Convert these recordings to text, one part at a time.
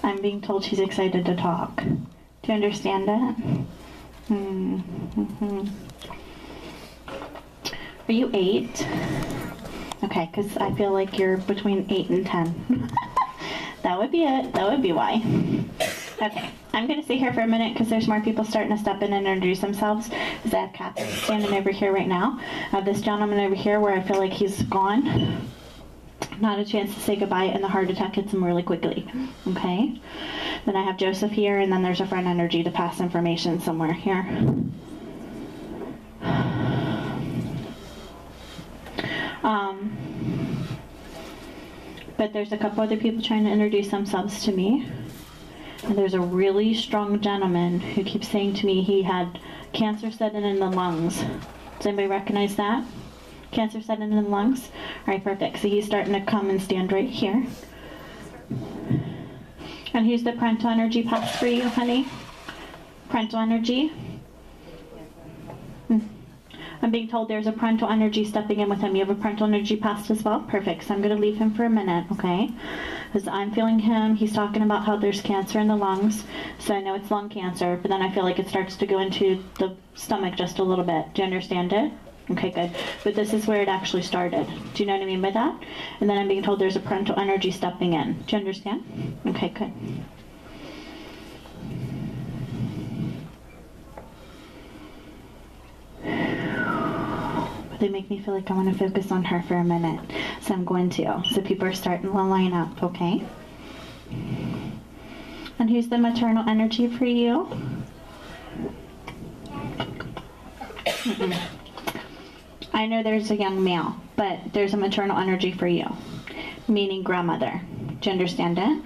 I'm being told she's excited to talk. Do you understand it? Are you 8? Okay, because I feel like you're between 8 and 10. That would be it. That would be why. Okay, I'm going to stay here for a minute because there's more people starting to step in and introduce themselves. Because I have Catherine standing over here right now. I have this gentleman over here where I feel like he's gone. Not a chance to say goodbye, and the heart attack hits him really quickly. Okay? Then I have Joseph here, and then there's a friend energy to pass information somewhere here. But there's a couple other people trying to introduce themselves to me. And there's a really strong gentleman who keeps saying to me he had cancer setting in the lungs. Does anybody recognize that? Cancer setting in the lungs? All right, perfect. So he's starting to come and stand right here. And here's the parental energy pass for you, honey. Parental energy. I'm being told there's a parental energy stepping in with him. You have a parental energy past as well? Perfect. So I'm going to leave him for a minute, okay? Because I'm feeling him. He's talking about how there's cancer in the lungs. So I know it's lung cancer, but then I feel like it starts to go into the stomach just a little bit. Do you understand it? Okay, good. But this is where it actually started. Do you know what I mean by that? And then I'm being told there's a parental energy stepping in. Do you understand? Okay, good. They make me feel like I want to focus on her for a minute. So I'm going to. So people are starting to line up, okay? And who's the maternal energy for you? I know there's a young male, but there's a maternal energy for you, meaning grandmother. Do you understand it?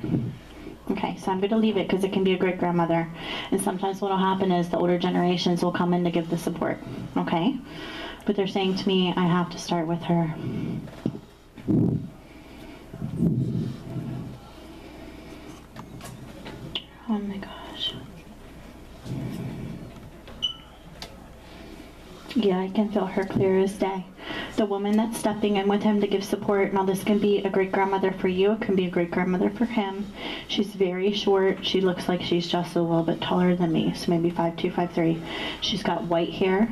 Okay, so I'm going to leave it because it can be a great grandmother. And sometimes what will happen is the older generations will come in to give the support, okay? But they're saying to me, I have to start with her. Oh my gosh. Yeah, I can feel her clear as day. The woman that's stepping in with him to give support, now this can be a great grandmother for you, it can be a great grandmother for him. She's very short. She looks like she's just a little bit taller than me, so maybe 5'2", 5'3". She's got white hair.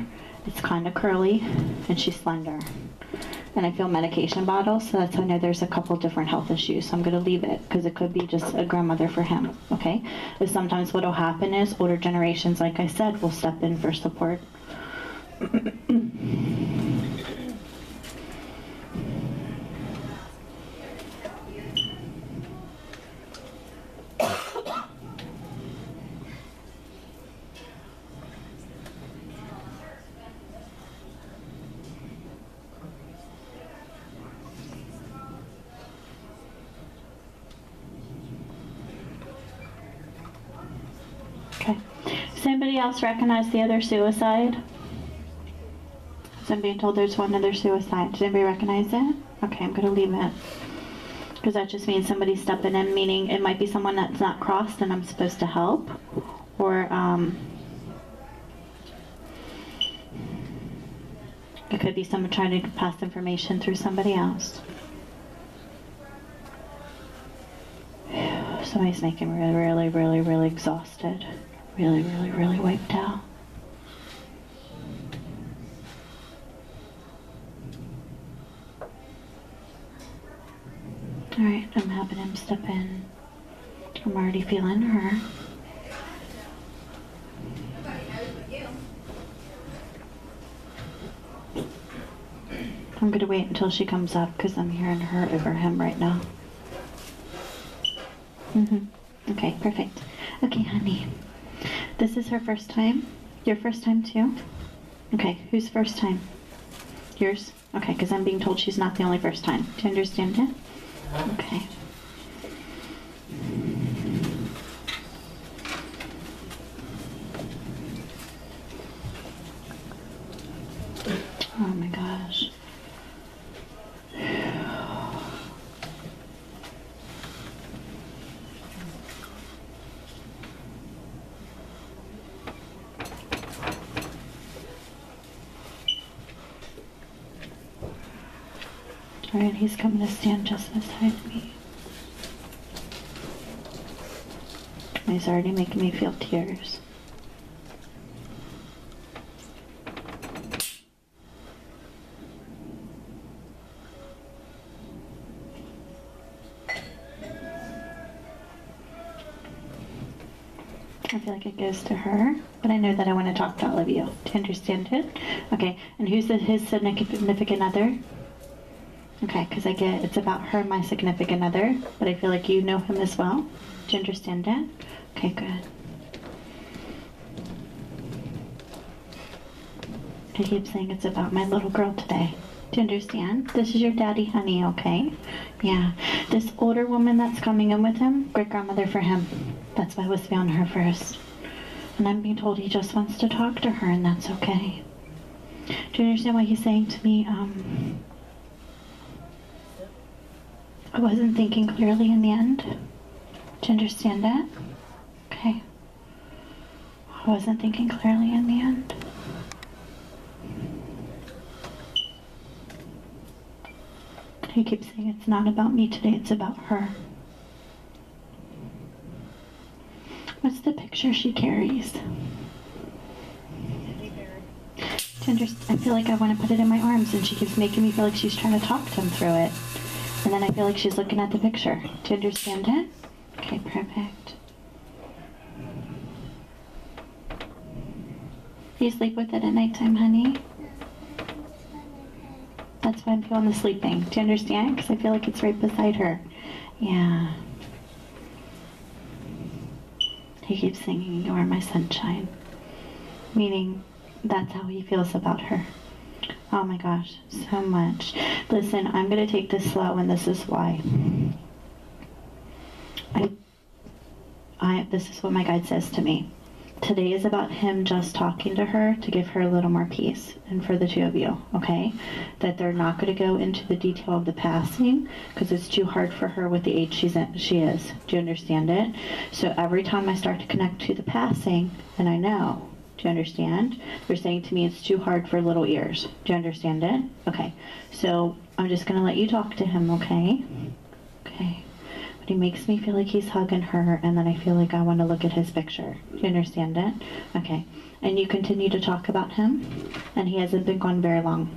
It's kind of curly, and she's slender. And I feel medication bottles, so that's how I know there's a couple different health issues. So I'm going to leave it, because it could be just a grandmother for him, okay? But sometimes what will happen is older generations, like I said, will step in for support. Okay. Does anybody else recognize the other suicide? So I'm being told there's one other suicide. Does anybody recognize it? Okay, I'm going to leave it. Because that just means somebody's stepping in, meaning it might be someone that's not crossed and I'm supposed to help. Or it could be someone trying to pass information through somebody else. Somebody's making me really exhausted. Really wiped out. Alright, I'm having him step in. I'm already feeling her. I'm going to wait until she comes up because I'm hearing her over him right now. Okay, perfect. Okay, honey. This is her first time? Your first time too? Okay, whose first time? Yours? Okay, because I'm being told she's not the only first time. Do you understand it? Okay. Oh my gosh. Alright, he's coming to stand just beside me. He's already making me feel tears. I feel like it goes to her, but I know that I want to talk to all of you. Do you understand it? Okay, and who's his significant other? Okay, because I get it's about her, my significant other, but I feel like you know him as well. Do you understand that? Okay, good. I keep saying it's about my little girl today. Do you understand? This is your daddy, honey, okay? Yeah. This older woman that's coming in with him, great-grandmother for him. That's why I was feeling her first. And I'm being told he just wants to talk to her, and that's okay. Do you understand what he's saying to me? I wasn't thinking clearly in the end. Do you understand that? Okay. I wasn't thinking clearly in the end. He keeps saying it's not about me today, it's about her. What's the picture she carries? I feel like I want to put it in my arms, and she keeps making me feel like she's trying to talk to him through it. And then I feel like she's looking at the picture. Do you understand it? Okay, perfect. Do you sleep with it at nighttime, honey? That's why I'm feeling the sleeping. Do you understand? Because I feel like it's right beside her. Yeah. He keeps singing, "You are my sunshine." Meaning, that's how he feels about her. Oh my gosh, so much. Listen, I'm going to take this slow, and this is why. This is what my guide says to me. Today is about him just talking to her to give her a little more peace, and for the two of you, okay? That they're not going to go into the detail of the passing because it's too hard for her with the age she is. Do you understand it? So every time I start to connect to the passing, and I know, do you understand? They're saying to me it's too hard for little ears. Do you understand it? Okay. So I'm just going to let you talk to him, okay? Okay. But he makes me feel like he's hugging her, and then I feel like I want to look at his picture. Do you understand it? Okay. And you continue to talk about him, and he hasn't been gone very long.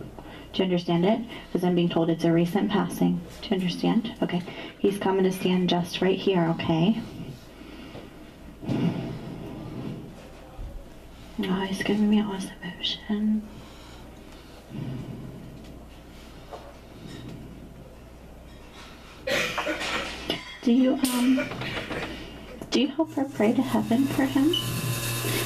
Do you understand it? Because I'm being told it's a recent passing. Do you understand? Okay. He's coming to stand just right here, okay? Oh, he's giving me all this emotion. Do you help her pray to heaven for him?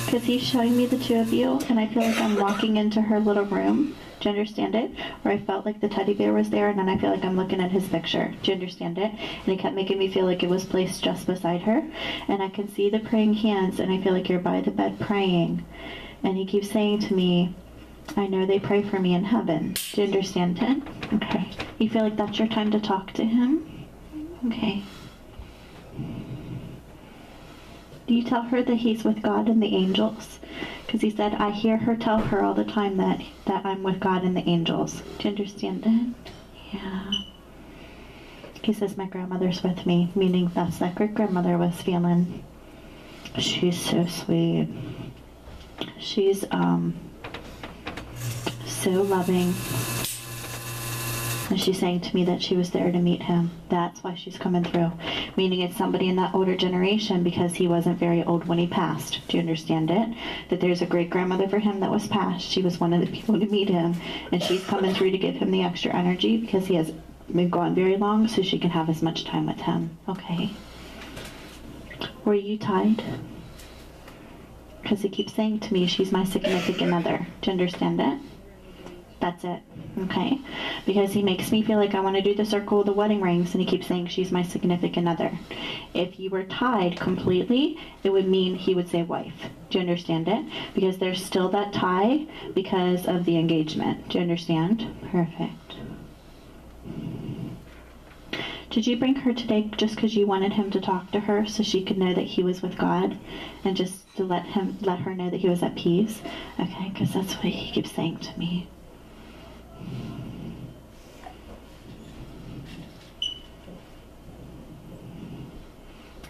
Because he's showing me the two of you, and I feel like I'm walking into her little room. Do you understand it? Where I felt like the teddy bear was there, and then I feel like I'm looking at his picture. Do you understand it? And he kept making me feel like it was placed just beside her. And I can see the praying hands, and I feel like you're by the bed praying. And he keeps saying to me, I know they pray for me in heaven. Do you understand it? Okay. You feel like that's your time to talk to him? Okay. Do you tell her that he's with God and the angels? Because he said, I hear her tell her all the time that I'm with God and the angels. Do you understand it? Yeah. He says, my grandmother's with me, meaning that's that great-grandmother was feeling. She's so sweet. She's so loving. And she's saying to me that she was there to meet him. That's why she's coming through. Meaning it's somebody in that older generation, because he wasn't very old when he passed. Do you understand it? That there's a great-grandmother for him that was passed. She was one of the people to meet him. And she's coming through to give him the extra energy because he has been gone very long, so she can have as much time with him. Okay. Were you tied? Because he keeps saying to me, she's my significant other. Do you understand it? That's it. Okay? Because he makes me feel like I want to do the circle of the wedding rings, and he keeps saying she's my significant other. If you were tied completely, it would mean he would say wife. Do you understand it? Because there's still that tie because of the engagement. Do you understand? Perfect. Did you bring her today just because you wanted him to talk to her so she could know that he was with God, and just to let her know that he was at peace? Okay, because that's what he keeps saying to me.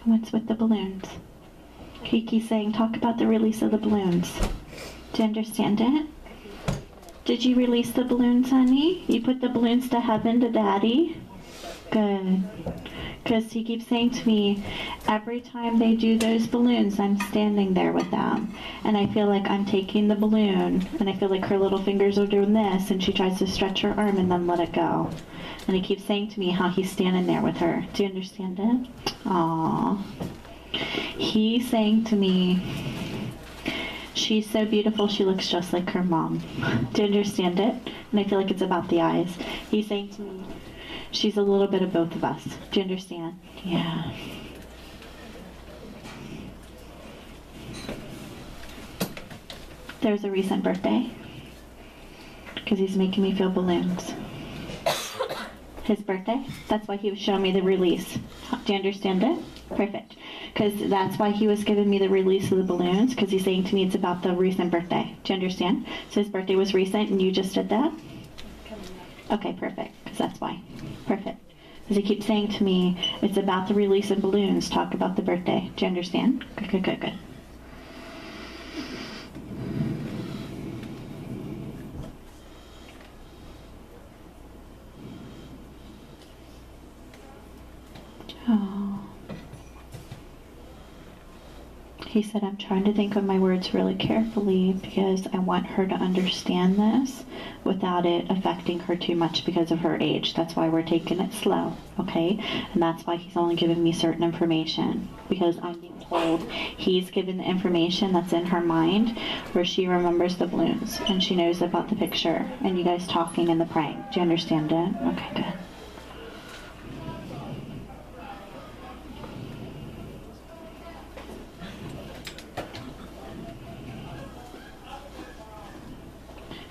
What's with the balloons? He keeps saying, talk about the release of the balloons. Do you understand it? Did you release the balloons, honey? You put the balloons to heaven to Daddy? Good. Because he keeps saying to me, every time they do those balloons, I'm standing there with them. And I feel like I'm taking the balloon, and I feel like her little fingers are doing this, and she tries to stretch her arm and then let it go. And he keeps saying to me how he's standing there with her. Do you understand it? Aww. He's saying to me, she's so beautiful, she looks just like her mom. Do you understand it? And I feel like it's about the eyes. He's saying to me, she's a little bit of both of us. Do you understand? Yeah. There's a recent birthday. Because he's making me feel balloons. His birthday? That's why he was showing me the release. Do you understand it? Perfect. Because that's why he was giving me the release of the balloons, because he's saying to me it's about the recent birthday. Do you understand? So his birthday was recent and you just did that? Okay, perfect. Because that's why. Perfect. Because he keeps saying to me, it's about the release of balloons. Talk about the birthday. Do you understand? Good, good, good, good. Oh. He said, I'm trying to think of my words really carefully because I want her to understand this without it affecting her too much because of her age. That's why we're taking it slow, okay? And that's why he's only giving me certain information, because I'm being told he's given the information that's in her mind where she remembers the balloons and she knows about the picture and you guys talking and the praying. Do you understand it? Okay, good.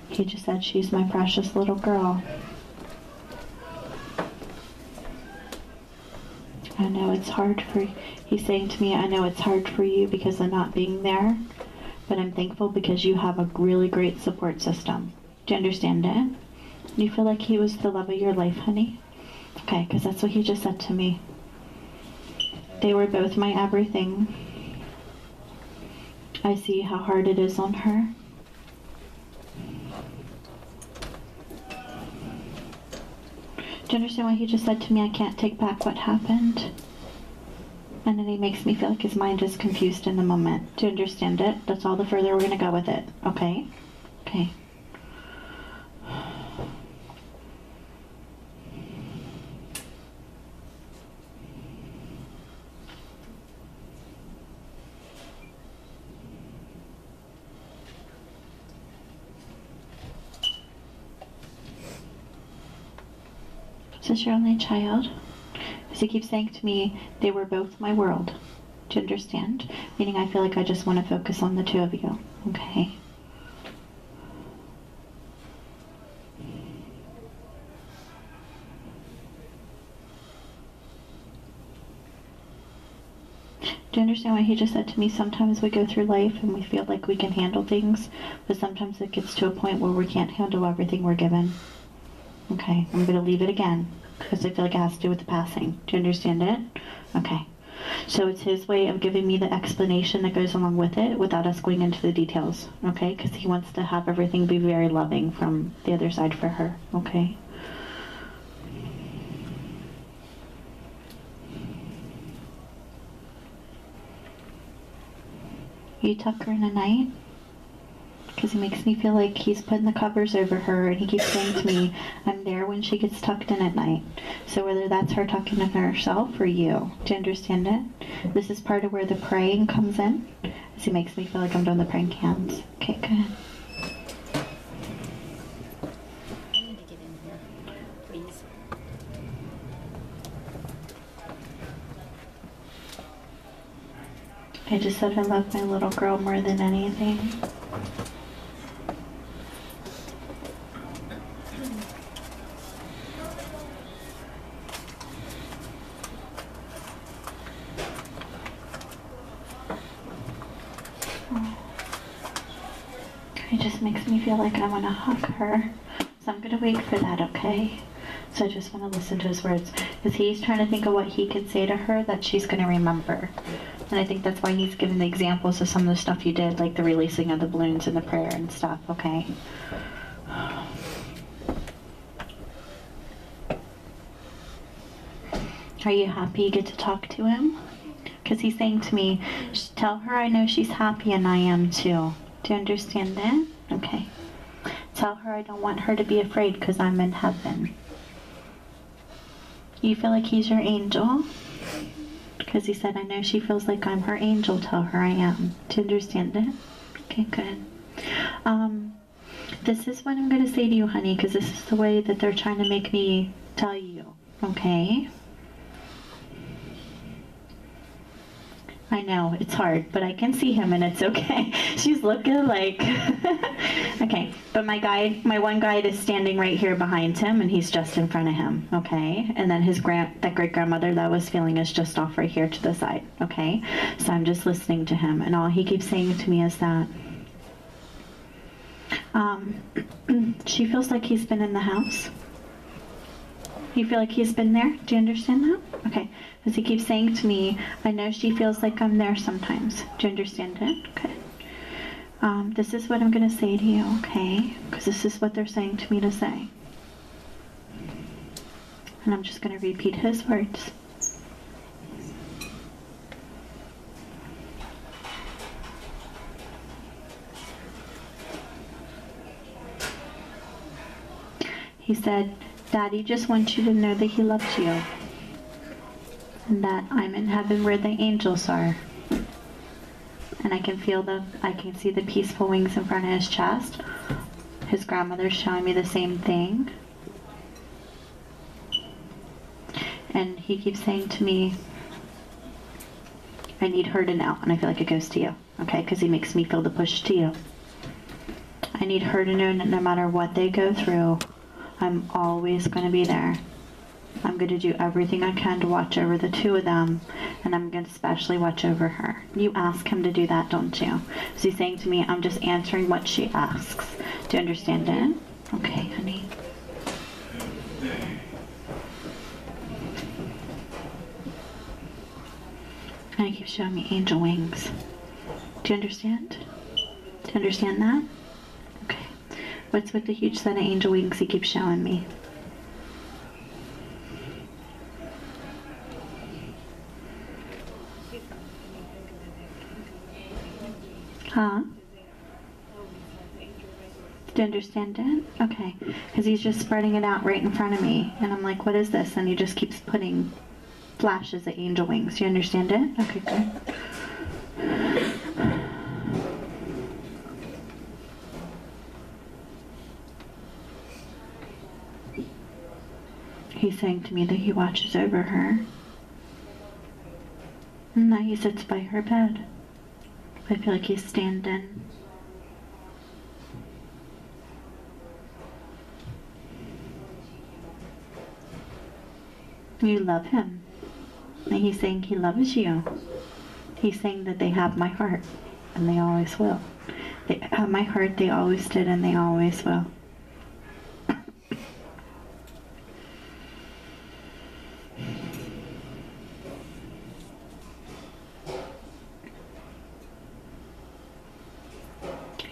He just said, she's my precious little girl. I know it's hard for, he's saying to me, I know it's hard for you because of not being there, but I'm thankful because you have a really great support system. Do you understand it? You feel like he was the love of your life, honey? Okay, because that's what he just said to me. They were both my everything. I see how hard it is on her. Do you understand why he just said to me, I can't take back what happened? And then he makes me feel like his mind is confused in the moment. Do you understand it? That's all the further we're going to go with it. Okay? Okay. Is this your only child? Because he keeps saying to me, they were both my world. Do you understand? Meaning I feel like I just want to focus on the two of you. Okay. Do you understand what he just said to me? Sometimes we go through life and we feel like we can handle things, but sometimes it gets to a point where we can't handle everything we're given. Okay, I'm going to leave it again because I feel like it has to do with the passing. Do you understand it? Okay. So it's his way of giving me the explanation that goes along with it without us going into the details. Okay? Because he wants to have everything be very loving from the other side for her. Okay? You tuck her in at night? Because he makes me feel like he's putting the covers over her and he keeps saying to me, I'm there when she gets tucked in at night. So whether that's her tucking in herself or you. Do you understand it? This is part of where the praying comes in. As he makes me feel like I'm doing the praying hands. Okay, good. I need to get in here, please. I just said I love my little girl more than anything. It just makes me feel like I want to hug her. So I'm going to wait for that, okay? So I just want to listen to his words. Because he's trying to think of what he could say to her that she's going to remember. And I think that's why he's given the examples of some of the stuff you did, like the releasing of the balloons and the prayer and stuff, okay? Are you happy you get to talk to him? Because he's saying to me, tell her I know she's happy and I am too. Do you understand that? Okay. Tell her I don't want her to be afraid because I'm in heaven. You feel like he's your angel? Because he said, I know she feels like I'm her angel. Tell her I am. Do you understand it? Okay, good. This is what I'm going to say to you, honey, because this is the way that they're trying to make me tell you. Okay? I know, it's hard, but I can see him and it's okay. She's looking like... Okay, but my one guide is standing right here behind him and he's just in front of him, okay? And then that great-grandmother that was feeling is just off right here to the side, okay? So I'm just listening to him and all he keeps saying to me is that she feels like he's been in the house. You feel like he's been there? Do you understand that? Okay. Because he keeps saying to me, I know she feels like I'm there sometimes. Do you understand it? Okay. This is what I'm going to say to you, okay? Because this is what they're saying to me to say. And I'm just going to repeat his words. He said, Daddy just wants you to know that he loves you. And that I'm in heaven where the angels are. And I can see the peaceful wings in front of his chest. His grandmother's showing me the same thing. And he keeps saying to me, I need her to know. And I feel like it goes to you, okay? Because he makes me feel the push to you. I need her to know that no matter what they go through, I'm always going to be there. I'm going to do everything I can to watch over the two of them, and I'm going to especially watch over her. You ask him to do that, don't you? So he's saying to me, I'm just answering what she asks. Do you understand it? Okay, honey. And he keeps showing me angel wings. Do you understand? Do you understand that? Okay. What's with the huge set of angel wings he keeps showing me? Huh? Do you understand it? Okay. Because he's just spreading it out right in front of me. And I'm like, what is this? And he just keeps putting flashes of angel wings. Do you understand it? Okay, good. He's saying to me that he watches over her. And that he sits by her bed. I feel like he's standing. You love him. And he's saying he loves you. He's saying that they have my heart. And they always will. They have my heart, they always did, and they always will.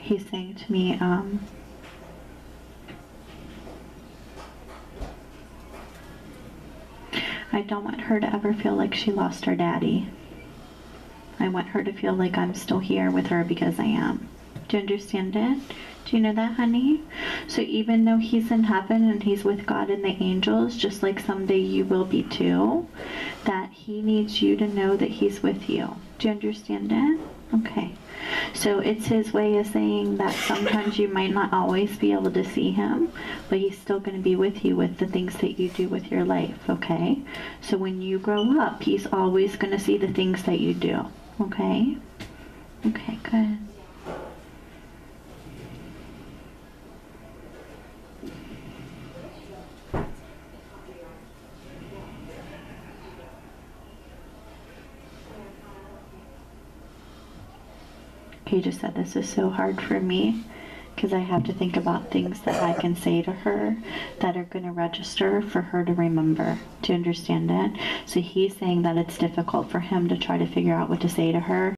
He's saying to me, I don't want her to ever feel like she lost her daddy. I want her to feel like I'm still here with her because I am. Do you understand it? Do you know that, honey? So even though he's in heaven and he's with God and the angels, just like someday you will be too, that he needs you to know that he's with you. Do you understand it? Okay. So it's his way of saying that sometimes you might not always be able to see him, but he's still going to be with you with the things that you do with your life, okay? So when you grow up, he's always going to see the things that you do, okay? Okay, good. He just said, this is so hard for me. because I have to think about things that I can say to her that are going to register for her to remember, to understand it. So he's saying that it's difficult for him to try to figure out what to say to her.